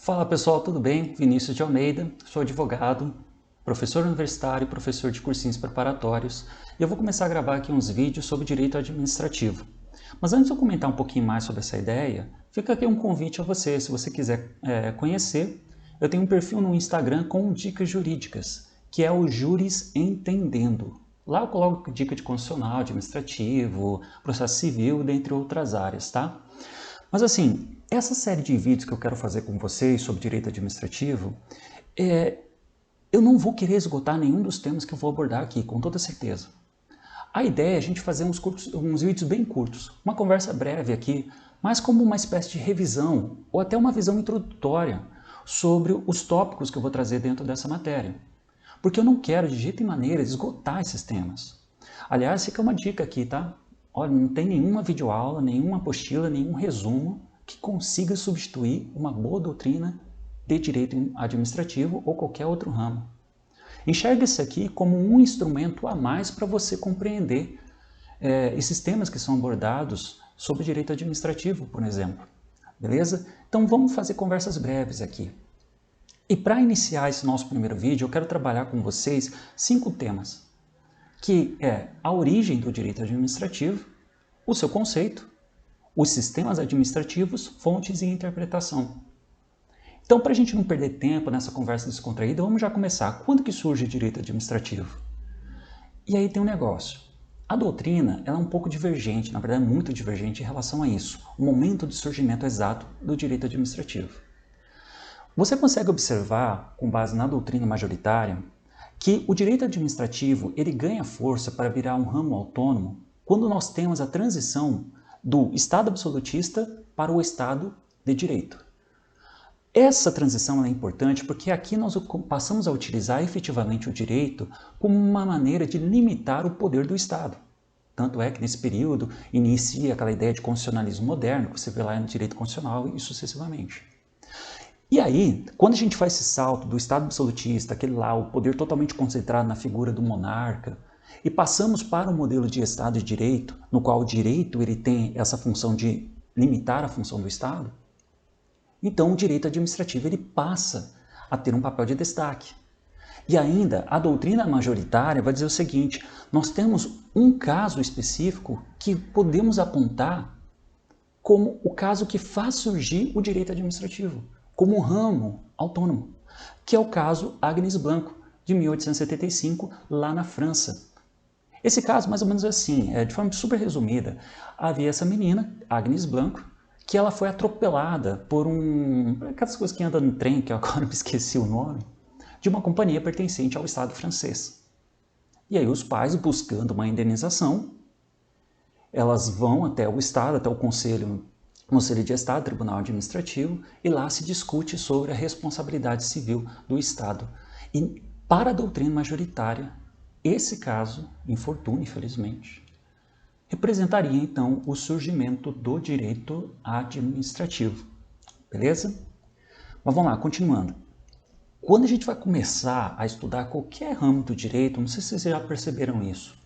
Fala pessoal, tudo bem? Vinícius de Almeida, sou advogado, professor universitário e professor de cursinhos preparatórios e eu vou começar a gravar aqui uns vídeos sobre direito administrativo. Mas antes de eu comentar um pouquinho mais sobre essa ideia, fica aqui um convite a você, se você quiser conhecer, eu tenho um perfil no Instagram com dicas jurídicas, que é o Juris Entendendo. Lá eu coloco dica de constitucional, administrativo, processo civil, dentre outras áreas, tá? Mas assim, essa série de vídeos que eu quero fazer com vocês sobre direito administrativo, eu não vou querer esgotar nenhum dos temas que eu vou abordar aqui, com toda certeza. A ideia é a gente fazer uns vídeos bem curtos, uma conversa breve aqui, mas como uma espécie de revisão, ou até uma visão introdutória sobre os tópicos que eu vou trazer dentro dessa matéria. Porque eu não quero de jeito e maneira esgotar esses temas. Aliás, fica uma dica aqui, tá? Olha, não tem nenhuma videoaula, nenhuma apostila, nenhum resumo que consiga substituir uma boa doutrina de direito administrativo ou qualquer outro ramo. Enxergue isso aqui como um instrumento a mais para você compreender esses temas que são abordados sobre direito administrativo, por exemplo. Beleza? Então vamos fazer conversas breves aqui. E para iniciar esse nosso primeiro vídeo, eu quero trabalhar com vocês 5 temas, que é a origem do direito administrativo, o seu conceito, os sistemas administrativos, fontes e interpretação. Então, para a gente não perder tempo nessa conversa descontraída, vamos já começar. Quando que surge o direito administrativo? E aí tem um negócio. A doutrina ela é um pouco divergente, na verdade muito divergente em relação a isso, o momento de surgimento exato do direito administrativo. Você consegue observar, com base na doutrina majoritária, que o direito administrativo ele ganha força para virar um ramo autônomo quando nós temos a transição do Estado absolutista para o Estado de Direito. Essa transição é importante porque aqui nós passamos a utilizar efetivamente o direito como uma maneira de limitar o poder do Estado. Tanto é que nesse período inicia aquela ideia de constitucionalismo moderno, que você vê lá no direito constitucional e sucessivamente. E aí, quando a gente faz esse salto do Estado absolutista, aquele lá, o poder totalmente concentrado na figura do monarca, e passamos para o modelo de Estado de Direito, no qual o direito ele tem essa função de limitar a função do Estado, então o direito administrativo ele passa a ter um papel de destaque. E ainda, a doutrina majoritária vai dizer o seguinte, nós temos um caso específico que podemos apontar como o caso que faz surgir o direito administrativo, como um ramo autônomo, que é o caso Agnes Blanco, de 1875, lá na França. Esse caso, mais ou menos assim, de forma super resumida, havia essa menina, Agnes Blanco, que ela foi atropelada por aquelas coisas que andam no trem, que eu agora me esqueci o nome, de uma companhia pertencente ao Estado francês. E aí os pais, buscando uma indenização, elas vão até o Estado, até o Conselho de Estado, Tribunal Administrativo, e lá se discute sobre a responsabilidade civil do Estado. E para a doutrina majoritária, esse caso, infortúnio, infelizmente, representaria então o surgimento do direito administrativo. Beleza? Mas vamos lá, continuando. Quando a gente vai começar a estudar qualquer ramo do direito, não sei se vocês já perceberam isso,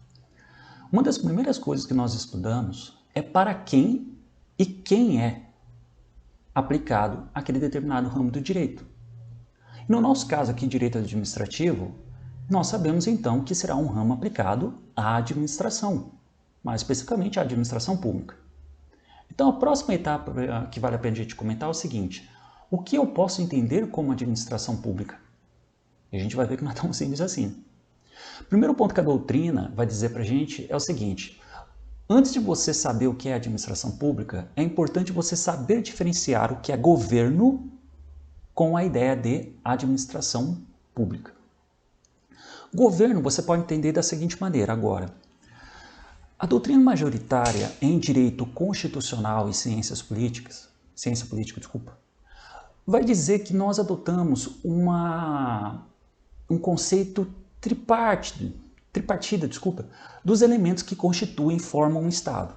uma das primeiras coisas que nós estudamos é para quem e quem é aplicado aquele determinado ramo do direito. No nosso caso aqui, direito administrativo, nós sabemos então que será um ramo aplicado à administração, mais especificamente à administração pública. Então a próxima etapa que vale a pena a gente comentar é o seguinte, o que eu posso entender como administração pública? E a gente vai ver que não é tão simples assim. O primeiro ponto que a doutrina vai dizer para a gente é o seguinte, antes de você saber o que é administração pública, é importante você saber diferenciar o que é governo com a ideia de administração pública. Governo você pode entender da seguinte maneira agora. A doutrina majoritária em direito constitucional e ciência política, vai dizer que nós adotamos um conceito tripartida, dos elementos que constituem e formam um Estado.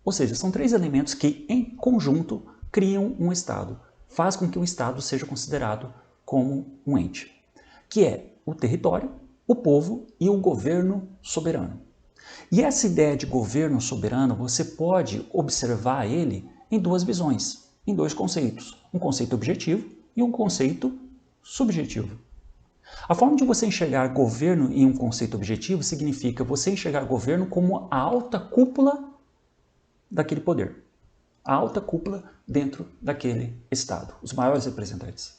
Ou seja, são 3 elementos que, em conjunto, criam um Estado. Faz com que o Estado seja considerado como um ente, que é o território, o povo e o governo soberano. E essa ideia de governo soberano, você pode observar ele em 2 visões. em dois conceitos, um conceito objetivo e um conceito subjetivo. A forma de você enxergar governo em um conceito objetivo significa você enxergar governo como a alta cúpula daquele poder, a alta cúpula dentro daquele Estado, os maiores representantes.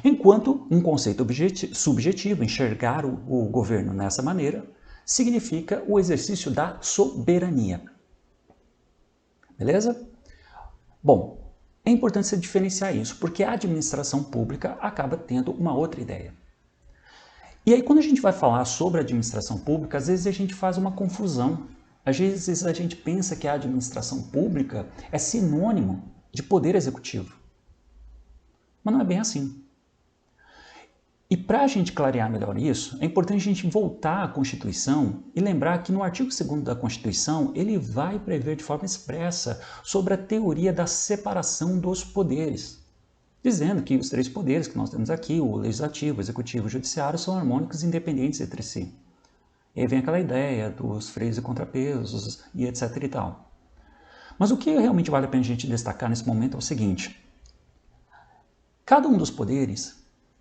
Enquanto um conceito subjetivo, enxergar o governo nessa maneira, significa o exercício da soberania. Beleza? Bom, é importante você diferenciar isso, porque a administração pública acaba tendo uma outra ideia. E aí, quando a gente vai falar sobre administração pública, às vezes a gente faz uma confusão. Às vezes a gente pensa que a administração pública é sinônimo de poder executivo. Mas não é bem assim. E para a gente clarear melhor isso, é importante a gente voltar à Constituição e lembrar que no artigo 2º da Constituição, ele vai prever de forma expressa sobre a teoria da separação dos poderes, dizendo que os três poderes que nós temos aqui, o legislativo, o executivo e o judiciário, são harmônicos e independentes entre si. E aí vem aquela ideia dos freios e contrapesos e etc e tal. Mas o que realmente vale a pena a gente destacar nesse momento é o seguinte: cada um dos poderes,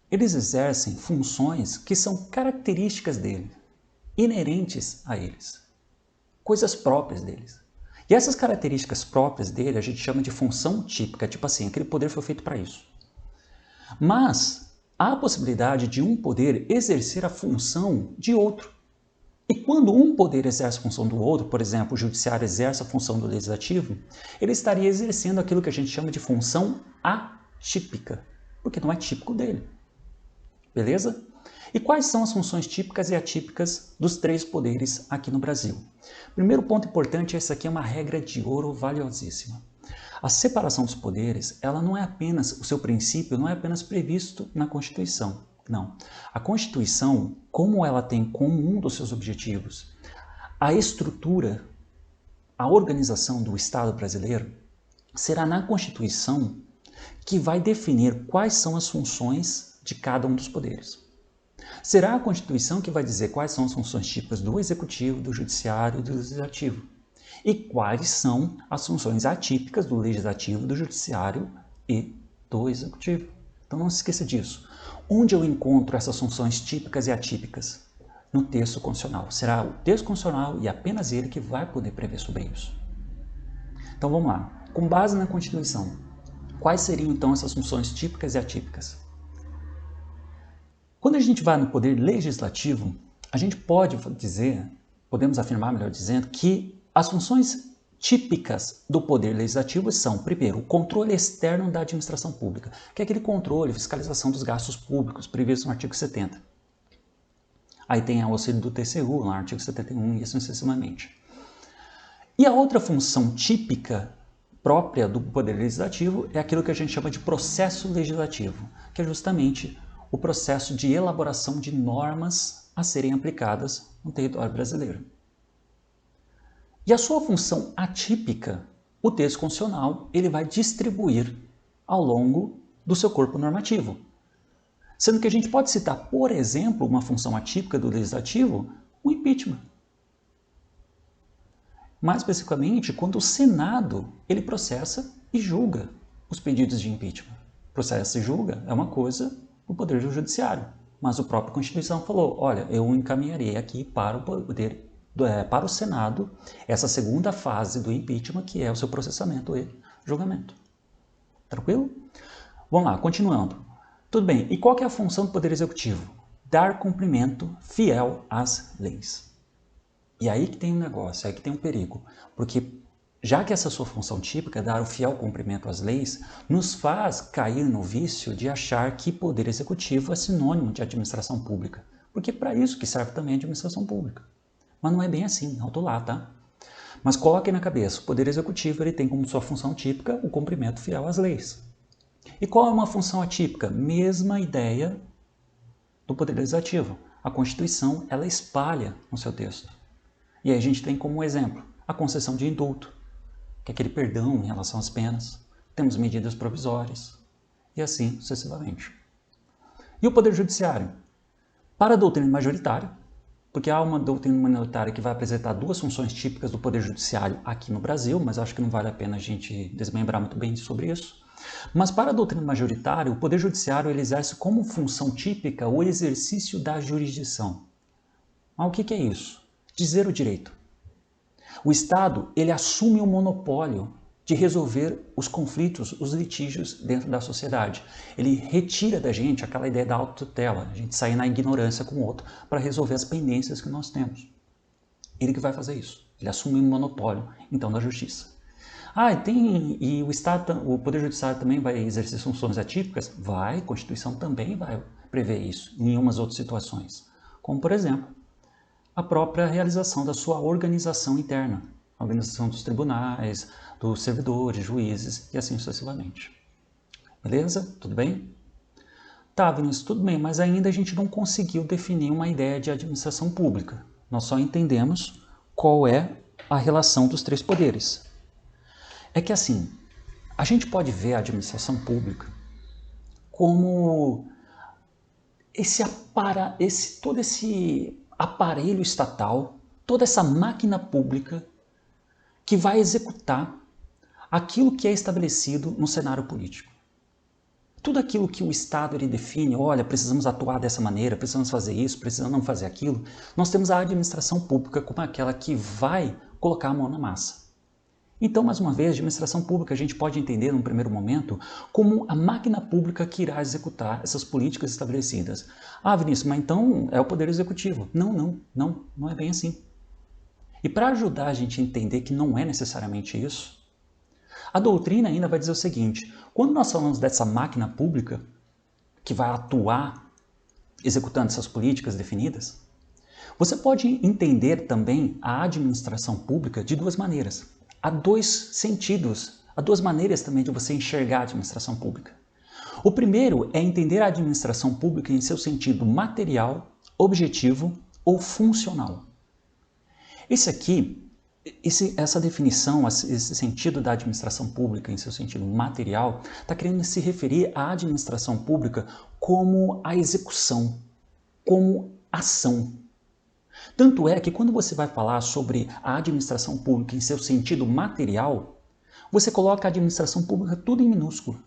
eles exercem funções que são características dele, inerentes a eles, coisas próprias deles. E essas características próprias dele a gente chama de função típica, tipo assim, aquele poder foi feito para isso. Mas há a possibilidade de um poder exercer a função de outro. E quando um poder exerce a função do outro, por exemplo, o judiciário exerce a função do legislativo, ele estaria exercendo aquilo que a gente chama de função atípica, porque não é típico dele. Beleza? E quais são as funções típicas e atípicas dos três poderes aqui no Brasil? Primeiro ponto importante, essa aqui é uma regra de ouro valiosíssima. A separação dos poderes, ela não é apenas, o seu princípio não é apenas previsto na Constituição. Não. A Constituição, como ela tem como um dos seus objetivos a estrutura, a organização do Estado brasileiro, será na Constituição que vai definir quais são as funções de cada um dos poderes. Será a Constituição que vai dizer quais são as funções típicas do Executivo, do Judiciário e do Legislativo. E quais são as funções atípicas do Legislativo, do Judiciário e do Executivo. Então não se esqueça disso. Onde eu encontro essas funções típicas e atípicas? No texto constitucional. Será o texto constitucional e apenas ele que vai poder prever sobre isso. Então vamos lá. Com base na Constituição, quais seriam então essas funções típicas e atípicas? Quando a gente vai no poder legislativo, a gente pode dizer, podemos afirmar, melhor dizendo, que as funções típicas do poder legislativo são, primeiro, o controle externo da administração pública, que é aquele controle, fiscalização dos gastos públicos previsto no artigo 70. Aí tem o auxílio do TCU, lá no artigo 71, e assim sucessivamente. E a outra função típica própria do poder legislativo é aquilo que a gente chama de processo legislativo, que é justamente o processo de elaboração de normas a serem aplicadas no território brasileiro. E a sua função atípica, o texto constitucional, ele vai distribuir ao longo do seu corpo normativo. Sendo que a gente pode citar, por exemplo, uma função atípica do legislativo, o impeachment. Mais especificamente, quando o Senado ele processa e julga os pedidos de impeachment. Processa e julga é uma coisa do Poder Judiciário, mas a própria Constituição falou, olha, eu encaminharei aqui para o poder para o Senado essa segunda fase do impeachment, que é o seu processamento e julgamento. Tranquilo? Vamos lá, continuando. Tudo bem, e qual que é a função do Poder Executivo? Dar cumprimento fiel às leis. E aí que tem um negócio, aí que tem um perigo, porque já que essa sua função típica, dar o fiel cumprimento às leis, nos faz cair no vício de achar que Poder Executivo é sinônimo de administração pública, porque é para isso que serve também a administração pública. Mas não é bem assim, alto lá, tá? Mas coloque na cabeça, o Poder Executivo ele tem como sua função típica o cumprimento fiel às leis. E qual é uma função atípica? Mesma ideia do Poder Legislativo. A Constituição, ela espalha no seu texto. E aí a gente tem como exemplo a concessão de indulto, que é aquele perdão em relação às penas. Temos medidas provisórias e assim sucessivamente. E o Poder Judiciário? Para a doutrina majoritária, porque há uma doutrina minoritária que vai apresentar duas funções típicas do Poder Judiciário aqui no Brasil, mas acho que não vale a pena a gente desmembrar muito bem sobre isso. Mas para a doutrina majoritária, o Poder Judiciário ele exerce como função típica o exercício da jurisdição. Mas o que é isso? Dizer o direito. O Estado ele assume o monopólio de resolver os conflitos, os litígios dentro da sociedade. Ele retira da gente aquela ideia da autotutela, a gente sair na ignorância com o outro para resolver as pendências que nós temos. Ele que vai fazer isso. Ele assume o monopólio, então, da justiça. E o Estado, o Poder Judiciário também vai exercer funções atípicas? Vai, a Constituição também vai prever isso em umas outras situações. Como, por exemplo, a própria realização da sua organização interna, a organização dos tribunais, dos servidores, juízes e assim sucessivamente. Beleza? Tudo bem? Tá, Vinícius, tudo bem, mas ainda a gente não conseguiu definir uma ideia de administração pública. Nós só entendemos qual é a relação dos três poderes. É que assim, a gente pode ver a administração pública como todo esse aparelho estatal, toda essa máquina pública que vai executar aquilo que é estabelecido no cenário político. Tudo aquilo que o Estado ele define, olha, precisamos atuar dessa maneira, precisamos fazer isso, precisamos fazer aquilo, nós temos a administração pública como aquela que vai colocar a mão na massa. Então, mais uma vez, a administração pública a gente pode entender, num primeiro momento, como a máquina pública que irá executar essas políticas estabelecidas. Ah, Vinícius, mas então é o Poder Executivo. Não é bem assim. E para ajudar a gente a entender que não é necessariamente isso, a doutrina ainda vai dizer o seguinte, quando nós falamos dessa máquina pública que vai atuar executando essas políticas definidas, você pode entender também a administração pública de duas maneiras. Há dois sentidos, há duas maneiras também de você enxergar a administração pública. O primeiro é entender a administração pública em seu sentido material, objetivo ou funcional. Essa definição, esse sentido da administração pública em seu sentido material, está querendo se referir à administração pública como a execução, como ação. Tanto é que quando você vai falar sobre a administração pública em seu sentido material, você coloca a administração pública tudo em minúsculo.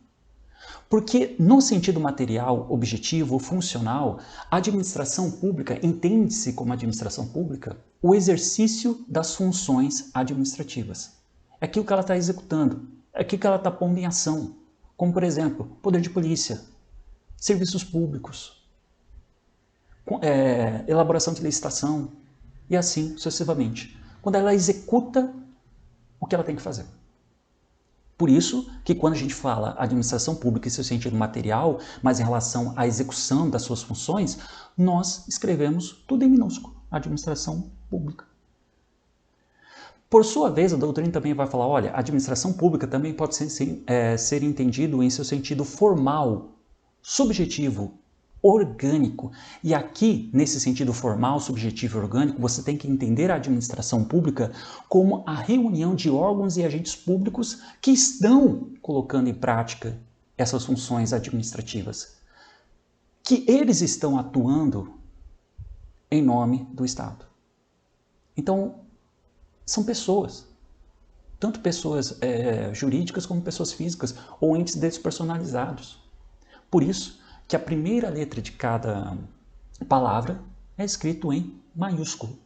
Porque no sentido material, objetivo, funcional, a administração pública entende-se como administração pública o exercício das funções administrativas. É aquilo que ela está executando, é aquilo que ela está pondo em ação. Como, por exemplo, poder de polícia, serviços públicos, elaboração de licitação e assim sucessivamente. Quando ela executa o que ela tem que fazer. Por isso que quando a gente fala administração pública em seu sentido material, mas em relação à execução das suas funções, nós escrevemos tudo em minúsculo, administração pública. Por sua vez, a doutrina também vai falar, olha, a administração pública também pode ser entendido em seu sentido formal, subjetivo, orgânico. E aqui, nesse sentido formal, subjetivo e orgânico, você tem que entender a administração pública como a reunião de órgãos e agentes públicos que estão colocando em prática essas funções administrativas, que eles estão atuando em nome do Estado. Então, são pessoas, tanto pessoas jurídicas como pessoas físicas ou entes despersonalizados. Por isso, que a primeira letra de cada palavra é escrito em maiúsculo,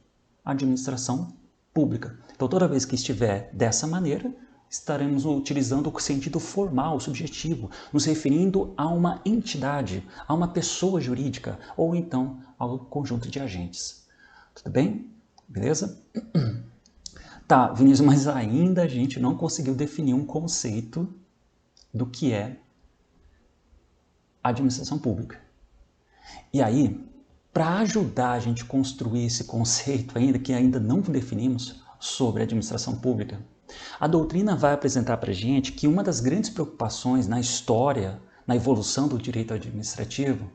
administração pública. Então, toda vez que estiver dessa maneira, estaremos utilizando o sentido formal, subjetivo, nos referindo a uma entidade, a uma pessoa jurídica, ou então ao conjunto de agentes. Tudo bem? Beleza? Tá, Vinícius, mas ainda a gente não conseguiu definir um conceito do que é administração pública. E aí, para ajudar a gente a construir esse conceito ainda, que ainda não definimos sobre administração pública, a doutrina vai apresentar para a gente que uma das grandes preocupações na história, na evolução do direito administrativo,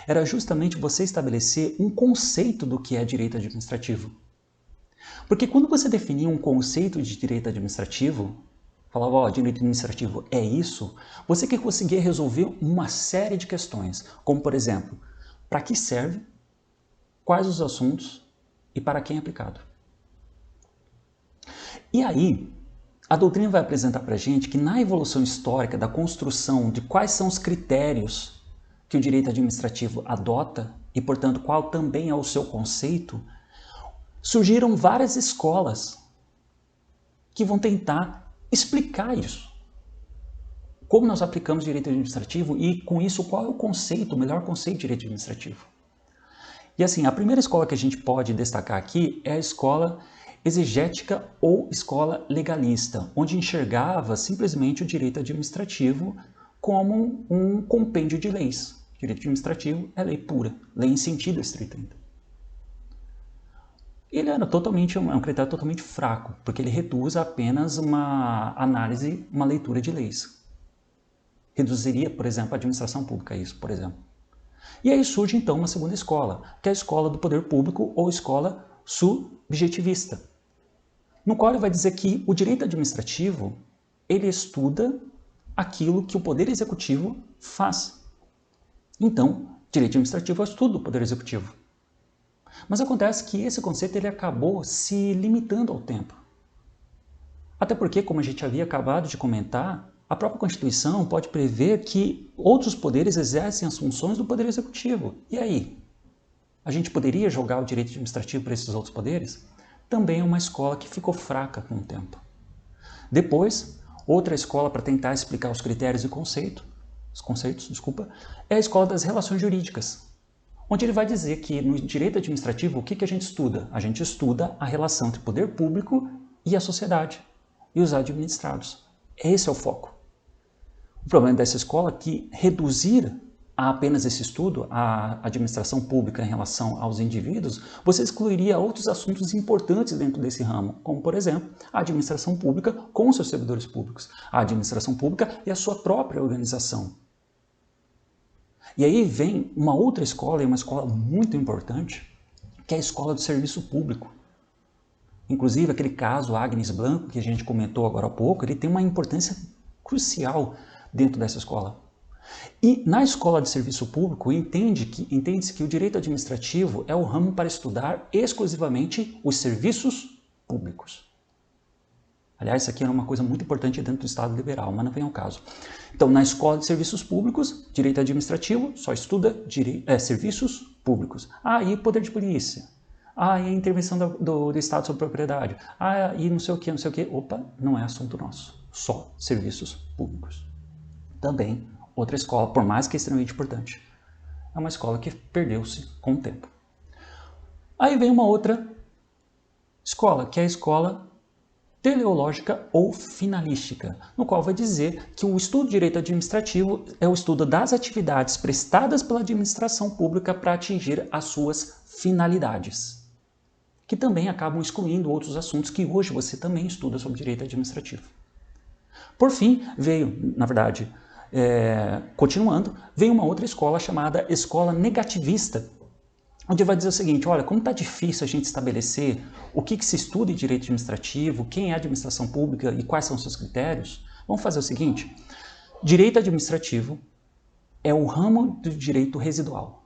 era justamente você estabelecer um conceito do que é direito administrativo. Porque quando você definia um conceito de direito administrativo, falava, ó, direito administrativo é isso, você que conseguia resolver uma série de questões, como por exemplo, para que serve, quais os assuntos, e para quem é aplicado. E aí, a doutrina vai apresentar para a gente que na evolução histórica da construção de quais são os critérios que o direito administrativo adota e, portanto, qual também é o seu conceito, surgiram várias escolas que vão tentar explicar isso. Como nós aplicamos direito administrativo e, com isso, qual é o conceito, o melhor conceito de direito administrativo. E assim, a primeira escola que a gente pode destacar aqui é a escola exegética ou escola legalista, onde enxergava simplesmente o direito administrativo como um compêndio de leis. Direito administrativo é lei pura, lei em sentido estrito ainda. Ele era um critério totalmente fraco, porque ele reduz a apenas uma análise, uma leitura de leis. Reduziria, por exemplo, a administração pública a isso, por exemplo. E aí surge então uma segunda escola, que é a escola do poder público ou escola subjetivista, no qual ele vai dizer que o direito administrativo, ele estuda aquilo que o poder executivo faz. Então, direito administrativo é o estudo do poder executivo. Mas acontece que esse conceito ele acabou se limitando ao tempo. Até porque, como a gente havia acabado de comentar, a própria Constituição pode prever que outros poderes exercem as funções do poder executivo. E aí? A gente poderia jogar o direito administrativo para esses outros poderes? Também é uma escola que ficou fraca com o tempo. Depois, outra escola para tentar explicar os critérios e os conceitos, é a escola das relações jurídicas, onde ele vai dizer que no direito administrativo, o que a gente estuda? A gente estuda a relação entre o poder público e a sociedade, e os administrados. Esse é o foco. O problema dessa escola é que reduzir a apenas esse estudo, a administração pública em relação aos indivíduos, você excluiria outros assuntos importantes dentro desse ramo, como, por exemplo, a administração pública com seus servidores públicos, a administração pública e a sua própria organização. E aí vem uma outra escola, e uma escola muito importante, que é a escola do serviço público. Inclusive, aquele caso Agnes Blanco, que a gente comentou agora há pouco, ele tem uma importância crucial dentro dessa escola. E na escola de serviço público entende-se que o direito administrativo é o ramo para estudar exclusivamente os serviços públicos. Aliás, isso aqui era uma coisa muito importante dentro do Estado liberal, mas não vem ao caso. Então, na escola de serviços públicos, direito administrativo só estuda serviços públicos. E poder de polícia. E a intervenção do Estado sobre propriedade. E não sei o que. Opa, não é assunto nosso. Só serviços públicos. Também, outra escola, por mais que é extremamente importante, é uma escola que perdeu-se com o tempo. Aí vem uma outra escola, que é a escola teleológica ou finalística, no qual vai dizer que o estudo de direito administrativo é o estudo das atividades prestadas pela administração pública para atingir as suas finalidades, que também acabam excluindo outros assuntos que hoje você também estuda sobre direito administrativo. Por fim, continuando, veio uma outra escola chamada escola negativista, onde vai dizer o seguinte: olha, como está difícil a gente estabelecer o que se estuda em direito administrativo, quem é a administração pública e quais são os seus critérios, vamos fazer o seguinte: direito administrativo é o ramo do direito residual.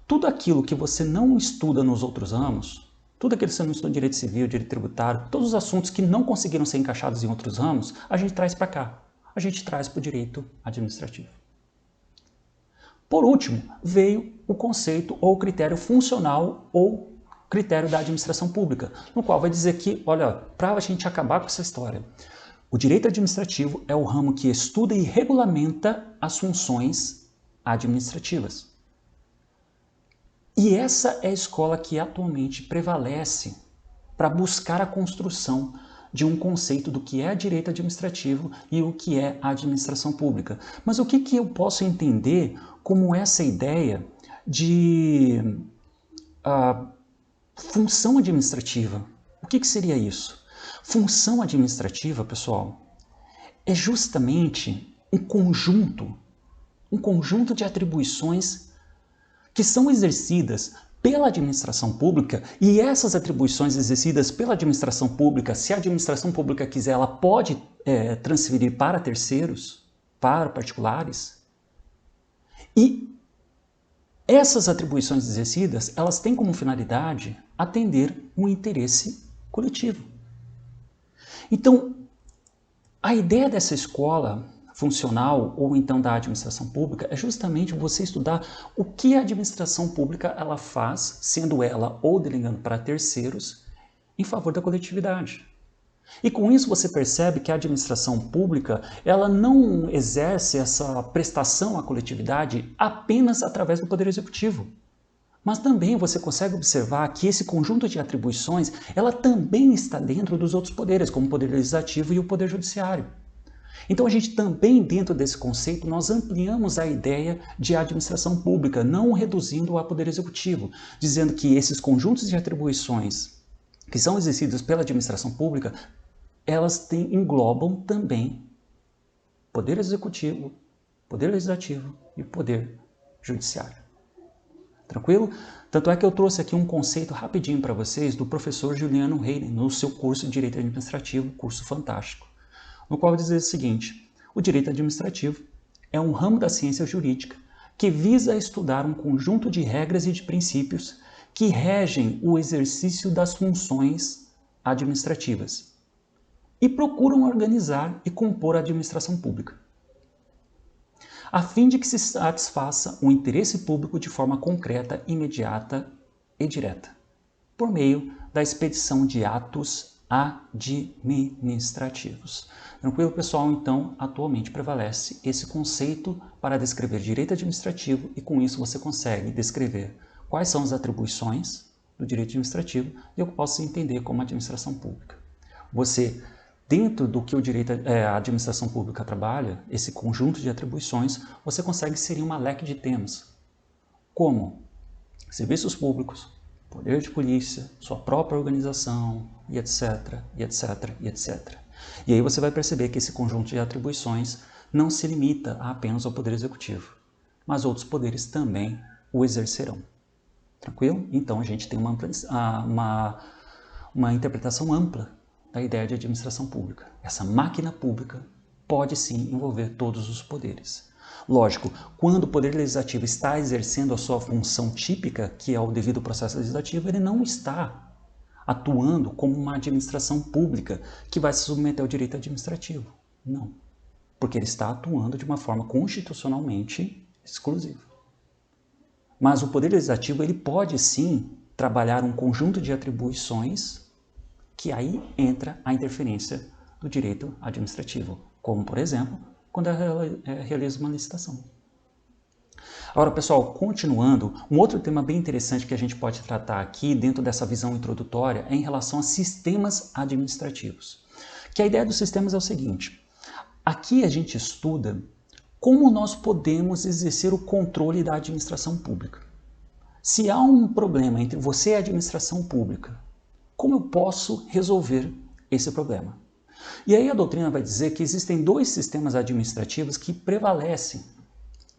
Tudo aquilo que você não estuda nos outros ramos, tudo aquilo que você não estuda em direito civil, direito tributário, todos os assuntos que não conseguiram ser encaixados em outros ramos, a gente traz para cá. A gente traz para o direito administrativo. Por último, veio o conceito ou critério funcional ou critério da administração pública, no qual vai dizer que, olha, para a gente acabar com essa história, o direito administrativo é o ramo que estuda e regulamenta as funções administrativas. E essa é a escola que atualmente prevalece para buscar a construção de um conceito do que é direito administrativo e o que é a administração pública. Mas o que eu posso entender como essa ideia de função administrativa? O que seria isso? Função administrativa, pessoal, é justamente um conjunto de atribuições que são exercidas pela administração pública, e essas atribuições exercidas pela administração pública, se a administração pública quiser, ela pode transferir para terceiros, para particulares, e Essas atribuições exercidas, elas têm como finalidade atender um interesse coletivo. Então, a ideia dessa escola funcional ou então da administração pública é justamente você estudar o que a administração pública ela faz, sendo ela ou delegando para terceiros, em favor da coletividade. E com isso você percebe que a administração pública ela não exerce essa prestação à coletividade apenas através do Poder Executivo. Mas também você consegue observar que esse conjunto de atribuições ela também está dentro dos outros poderes, como o Poder Legislativo e o Poder Judiciário. Então a gente também, dentro desse conceito, nós ampliamos a ideia de administração pública, não reduzindo ao Poder Executivo, dizendo que esses conjuntos de atribuições que são exercidas pela administração pública, elas englobam também Poder Executivo, Poder Legislativo e Poder Judiciário. Tranquilo? Tanto é que eu trouxe aqui um conceito rapidinho para vocês do professor Juliano Hayden, no seu curso de Direito Administrativo, curso fantástico, no qual diz o seguinte: o direito administrativo é um ramo da ciência jurídica que visa estudar um conjunto de regras e de princípios que regem o exercício das funções administrativas e procuram organizar e compor a administração pública, a fim de que se satisfaça o interesse público de forma concreta, imediata e direta, por meio da expedição de atos administrativos. Tranquilo, pessoal? Então, atualmente prevalece esse conceito para descrever direito administrativo e com isso você consegue descrever quais são as atribuições do direito administrativo e o que posso entender como administração pública. Você, dentro do que a administração pública trabalha, esse conjunto de atribuições, você consegue inserir uma leque de temas, como serviços públicos, poder de polícia, sua própria organização, e etc, e etc, e etc. E aí você vai perceber que esse conjunto de atribuições não se limita apenas ao Poder Executivo, mas outros poderes também o exercerão. Tranquilo? Então a gente tem uma interpretação ampla da ideia de administração pública. Essa máquina pública pode sim envolver todos os poderes. Lógico, quando o Poder Legislativo está exercendo a sua função típica, que é o devido processo legislativo, ele não está atuando como uma administração pública que vai se submeter ao direito administrativo. Não, porque ele está atuando de uma forma constitucionalmente exclusiva. Mas o Poder Legislativo ele pode sim trabalhar um conjunto de atribuições que aí entra a interferência do direito administrativo, como, por exemplo, quando realiza uma licitação. Agora, pessoal, continuando, um outro tema bem interessante que a gente pode tratar aqui dentro dessa visão introdutória é em relação a sistemas administrativos. Que a ideia dos sistemas é o seguinte: aqui a gente estuda como nós podemos exercer o controle da administração pública. Se há um problema entre você e a administração pública, como eu posso resolver esse problema? E aí a doutrina vai dizer que existem dois sistemas administrativos que prevalecem,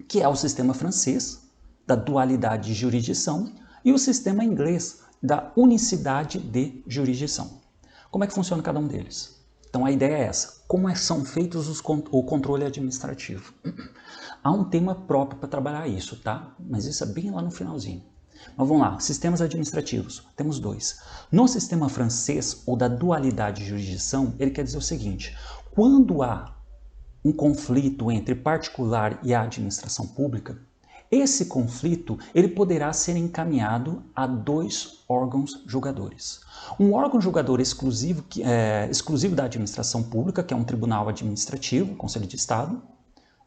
que é o sistema francês, da dualidade de jurisdição, e o sistema inglês, da unicidade de jurisdição. Como é que funciona cada um deles? Então a ideia é essa: como são feitos o controle administrativo? Há um tema próprio para trabalhar isso, tá? Mas isso é bem lá no finalzinho. Mas vamos lá, sistemas administrativos, temos dois. No sistema francês, ou da dualidade de jurisdição, ele quer dizer o seguinte: quando há um conflito entre particular e a administração pública, esse conflito ele poderá ser encaminhado a dois órgãos julgadores. Um órgão julgador exclusivo da administração pública, que é um tribunal administrativo, Conselho de Estado,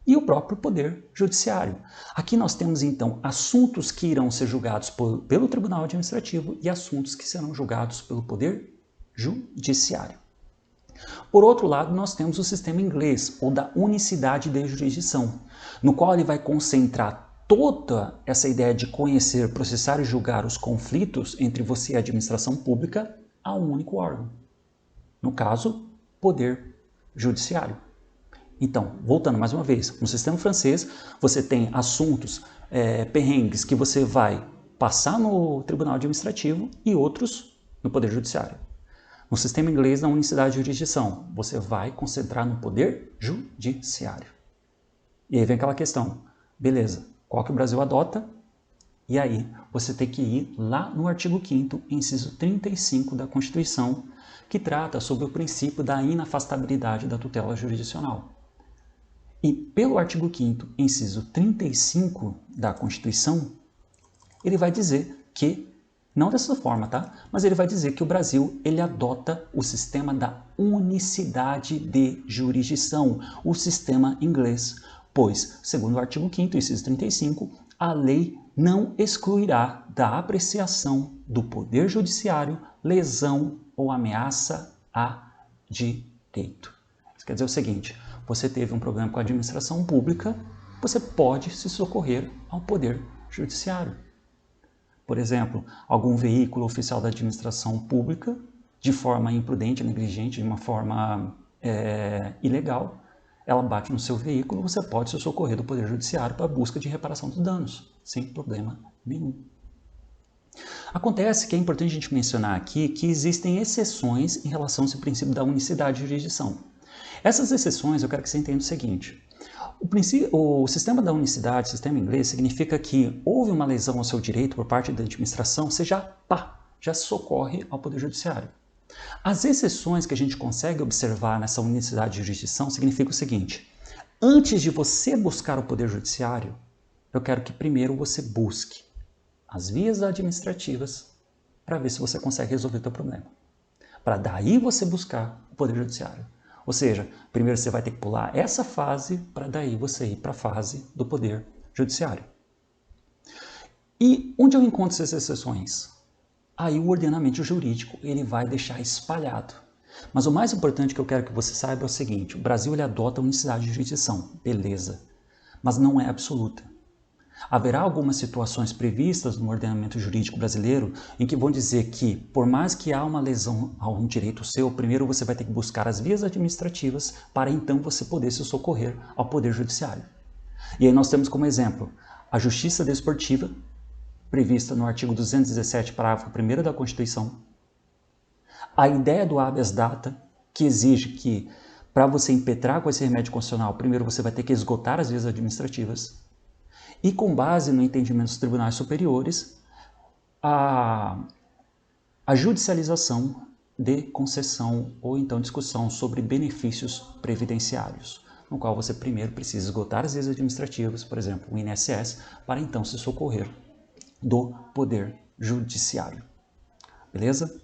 e o próprio Poder Judiciário. Aqui nós temos, então, assuntos que irão ser julgados pelo Tribunal Administrativo e assuntos que serão julgados pelo Poder Judiciário. Por outro lado, nós temos o sistema inglês, ou da unicidade de jurisdição, no qual ele vai concentrar toda essa ideia de conhecer, processar e julgar os conflitos entre você e a administração pública a um único órgão. No caso, Poder Judiciário. Então, voltando mais uma vez, no sistema francês, você tem assuntos, perrengues que você vai passar no Tribunal Administrativo e outros no Poder Judiciário. No sistema inglês, na unicidade de jurisdição, você vai concentrar no Poder Judiciário. E aí vem aquela questão, beleza, qual que o Brasil adota? E aí você tem que ir lá no artigo 5º, inciso 35 da Constituição, que trata sobre o princípio da inafastabilidade da tutela jurisdicional. E pelo artigo 5º, inciso 35 da Constituição, ele vai dizer que, não dessa forma, tá? Mas ele vai dizer que o Brasil, ele adota o sistema da unicidade de jurisdição, o sistema inglês, pois, segundo o artigo 5º, inciso 35, a lei não excluirá da apreciação do Poder Judiciário lesão ou ameaça a direito. Isso quer dizer o seguinte, você teve um problema com a administração pública, você pode se socorrer ao Poder Judiciário. Por exemplo, algum veículo oficial da administração pública, de forma imprudente, negligente, de uma forma ilegal, ela bate no seu veículo, você pode se socorrer do Poder Judiciário para a busca de reparação dos danos, sem problema nenhum. Acontece que é importante a gente mencionar aqui que existem exceções em relação a esse princípio da unicidade de jurisdição. Essas exceções, eu quero que você entenda o seguinte. O sistema da unicidade, sistema inglês, significa que houve uma lesão ao seu direito por parte da administração, você já socorre ao Poder Judiciário. As exceções que a gente consegue observar nessa unicidade de jurisdição significa o seguinte: antes de você buscar o Poder Judiciário, eu quero que primeiro você busque as vias administrativas para ver se você consegue resolver o seu problema. Para daí você buscar o Poder Judiciário. Ou seja, primeiro você vai ter que pular essa fase para daí você ir para a fase do Poder Judiciário. E onde eu encontro essas exceções? Aí o ordenamento jurídico ele vai deixar espalhado. Mas o mais importante que eu quero que você saiba é o seguinte: o Brasil ele adota a unicidade de jurisdição, beleza, mas não é absoluta. Haverá algumas situações previstas no ordenamento jurídico brasileiro em que vão dizer que, por mais que há uma lesão a um direito seu, primeiro você vai ter que buscar as vias administrativas para então você poder se socorrer ao Poder Judiciário. E aí nós temos como exemplo a Justiça Desportiva, prevista no artigo 217, parágrafo 1º da Constituição, a ideia do habeas data, que exige que, para você impetrar com esse remédio constitucional, primeiro você vai ter que esgotar as vias administrativas, e com base no entendimento dos tribunais superiores, a judicialização de concessão ou então discussão sobre benefícios previdenciários, no qual você primeiro precisa esgotar as vias administrativas, por exemplo, o INSS, para então se socorrer do Poder Judiciário. Beleza?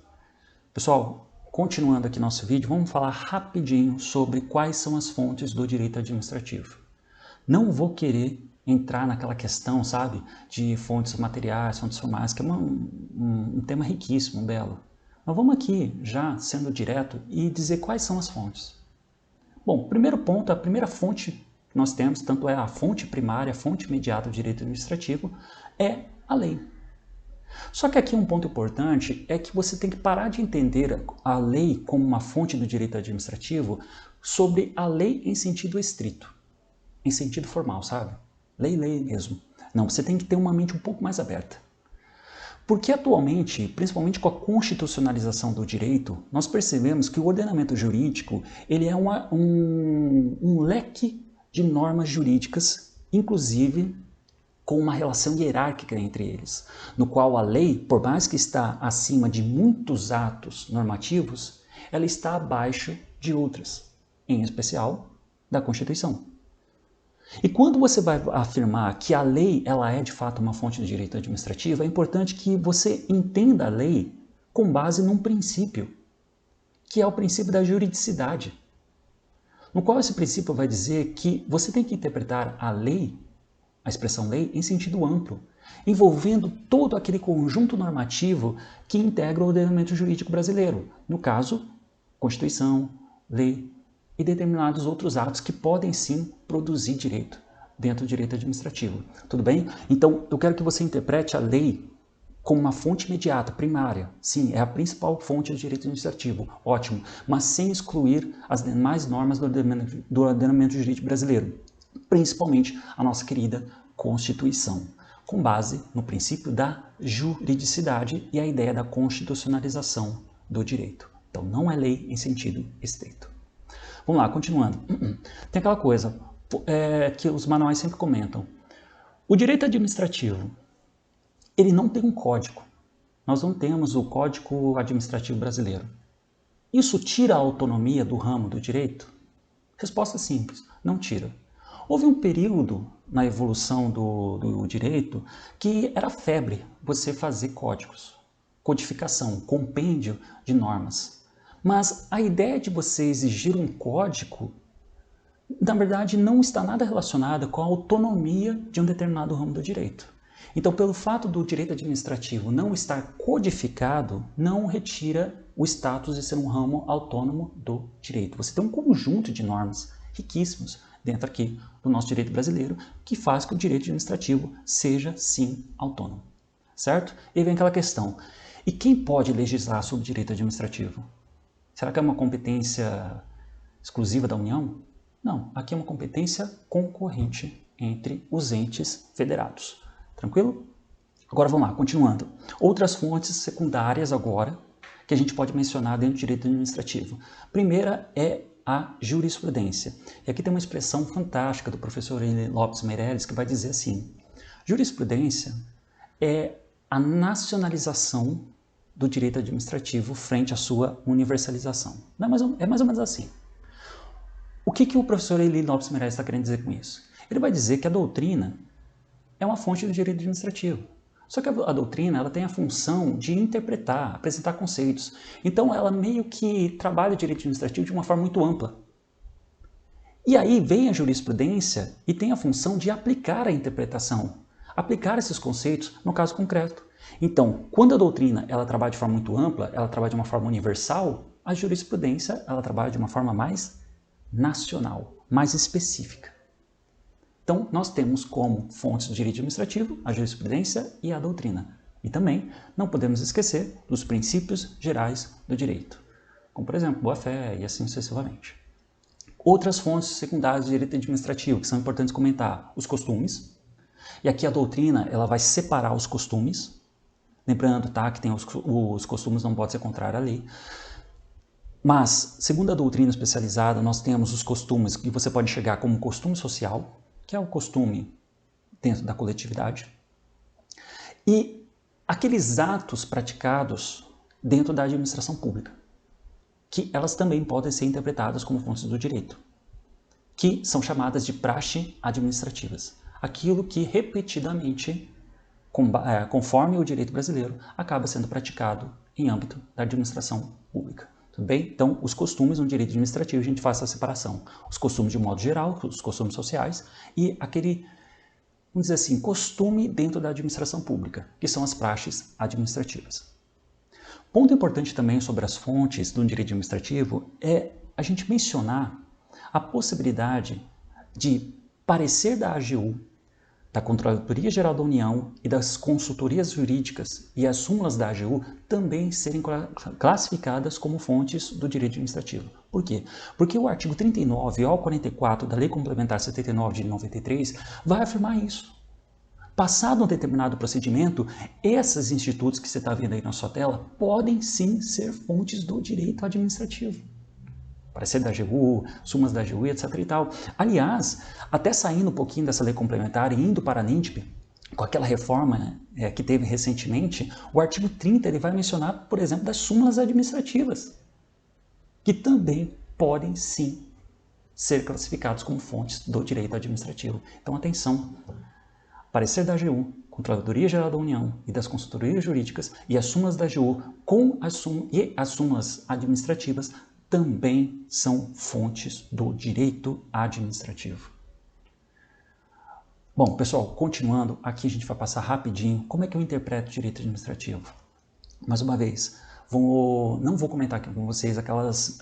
Pessoal, continuando aqui nosso vídeo, vamos falar rapidinho sobre quais são as fontes do direito administrativo. Não vou querer entrar naquela questão, sabe, de fontes materiais, fontes formais, que é um tema riquíssimo, belo. Mas vamos aqui, já sendo direto, e dizer quais são as fontes. Bom, primeiro ponto, a primeira fonte que nós temos, tanto é a fonte primária, a fonte imediata do direito administrativo, é a lei. Só que aqui um ponto importante é que você tem que parar de entender a lei como uma fonte do direito administrativo sobre a lei em sentido estrito, em sentido formal, sabe? Lei mesmo. Não, você tem que ter uma mente um pouco mais aberta. Porque atualmente, principalmente com a constitucionalização do direito, nós percebemos que o ordenamento jurídico ele é um leque de normas jurídicas, inclusive com uma relação hierárquica entre eles, no qual a lei, por mais que está acima de muitos atos normativos, ela está abaixo de outras, em especial da Constituição. E quando você vai afirmar que a lei ela é de fato uma fonte de direito administrativo, é importante que você entenda a lei com base num princípio, que é o princípio da juridicidade, no qual esse princípio vai dizer que você tem que interpretar a lei, a expressão lei, em sentido amplo, envolvendo todo aquele conjunto normativo que integra o ordenamento jurídico brasileiro, no caso, Constituição, lei, e determinados outros atos que podem sim produzir direito dentro do direito administrativo. Tudo bem? Então, eu quero que você interprete a lei como uma fonte imediata, primária. Sim, é a principal fonte do direito administrativo. Ótimo. Mas sem excluir as demais normas do ordenamento jurídico brasileiro, principalmente a nossa querida Constituição, com base no princípio da juridicidade e a ideia da constitucionalização do direito. Então, não é lei em sentido estrito. Vamos lá, continuando. Tem aquela coisa que os manuais sempre comentam. O direito administrativo, ele não tem um código. Nós não temos o Código Administrativo Brasileiro. Isso tira a autonomia do ramo do direito? Resposta simples, não tira. Houve um período na evolução do direito que era febre você fazer códigos, codificação, compêndio de normas. Mas a ideia de você exigir um código, na verdade, não está nada relacionada com a autonomia de um determinado ramo do direito. Então, pelo fato do direito administrativo não estar codificado, não retira o status de ser um ramo autônomo do direito. Você tem um conjunto de normas riquíssimos dentro aqui do nosso direito brasileiro que faz que o direito administrativo seja, sim, autônomo. Certo? E aí vem aquela questão. E quem pode legislar sobre o direito administrativo? Será que é uma competência exclusiva da União? Não, aqui é uma competência concorrente entre os entes federados. Tranquilo? Agora vamos lá, continuando. Outras fontes secundárias agora que a gente pode mencionar dentro do direito administrativo. Primeira é a jurisprudência. E aqui tem uma expressão fantástica do professor Lopes Meirelles que vai dizer assim: jurisprudência é a nacionalização do direito administrativo frente à sua universalização. É mais ou menos assim. O que o professor Eli Lopes Meirelles está querendo dizer com isso? Ele vai dizer que a doutrina é uma fonte do direito administrativo. Só que a doutrina ela tem a função de interpretar, apresentar conceitos. Então ela meio que trabalha o direito administrativo de uma forma muito ampla. E aí vem a jurisprudência e tem a função de aplicar a interpretação, aplicar esses conceitos no caso concreto. Então, quando a doutrina ela trabalha de forma muito ampla, ela trabalha de uma forma universal, a jurisprudência ela trabalha de uma forma mais nacional, mais específica. Então, nós temos como fontes do direito administrativo a jurisprudência e a doutrina. E também não podemos esquecer dos princípios gerais do direito, como, por exemplo, boa-fé e assim sucessivamente. Outras fontes secundárias do direito administrativo que são importantes comentar: os costumes. E aqui a doutrina ela vai separar os costumes. Lembrando, tá, que tem os costumes não podem ser contrários à lei. Mas, segundo a doutrina especializada, nós temos os costumes que você pode enxergar como costume social, que é o costume dentro da coletividade, e aqueles atos praticados dentro da administração pública, que elas também podem ser interpretadas como fontes do direito, que são chamadas de praxe administrativas, aquilo que repetidamente, conforme o direito brasileiro, acaba sendo praticado em âmbito da administração pública. Tudo bem? Então, os costumes no direito administrativo, a gente faz essa separação. Os costumes de modo geral, os costumes sociais, e aquele, vamos dizer assim, costume dentro da administração pública, que são as praxes administrativas. Ponto importante também sobre as fontes do direito administrativo é a gente mencionar a possibilidade de parecer da AGU, da Controladoria Geral da União e das consultorias jurídicas e as súmulas da AGU também serem classificadas como fontes do direito administrativo. Por quê? Porque o artigo 39 ao 44 da Lei Complementar 79 de 93 vai afirmar isso. Passado um determinado procedimento, esses institutos que você está vendo aí na sua tela podem sim ser fontes do direito administrativo. Parecer da AGU, súmulas da AGU, etc. e tal. Aliás, até saindo um pouquinho dessa lei complementar e indo para a NINDP, com aquela reforma que teve recentemente, o artigo 30 ele vai mencionar, por exemplo, das súmulas administrativas, que também podem sim ser classificados como fontes do direito administrativo. Então, atenção, parecer da AGU, Controladoria Geral da União e das consultorias jurídicas e as súmulas da AGU e as súmulas administrativas também são fontes do direito administrativo. Bom, pessoal, continuando, aqui a gente vai passar rapidinho como é que eu interpreto o direito administrativo. Mais uma vez, não vou comentar aqui com vocês aquelas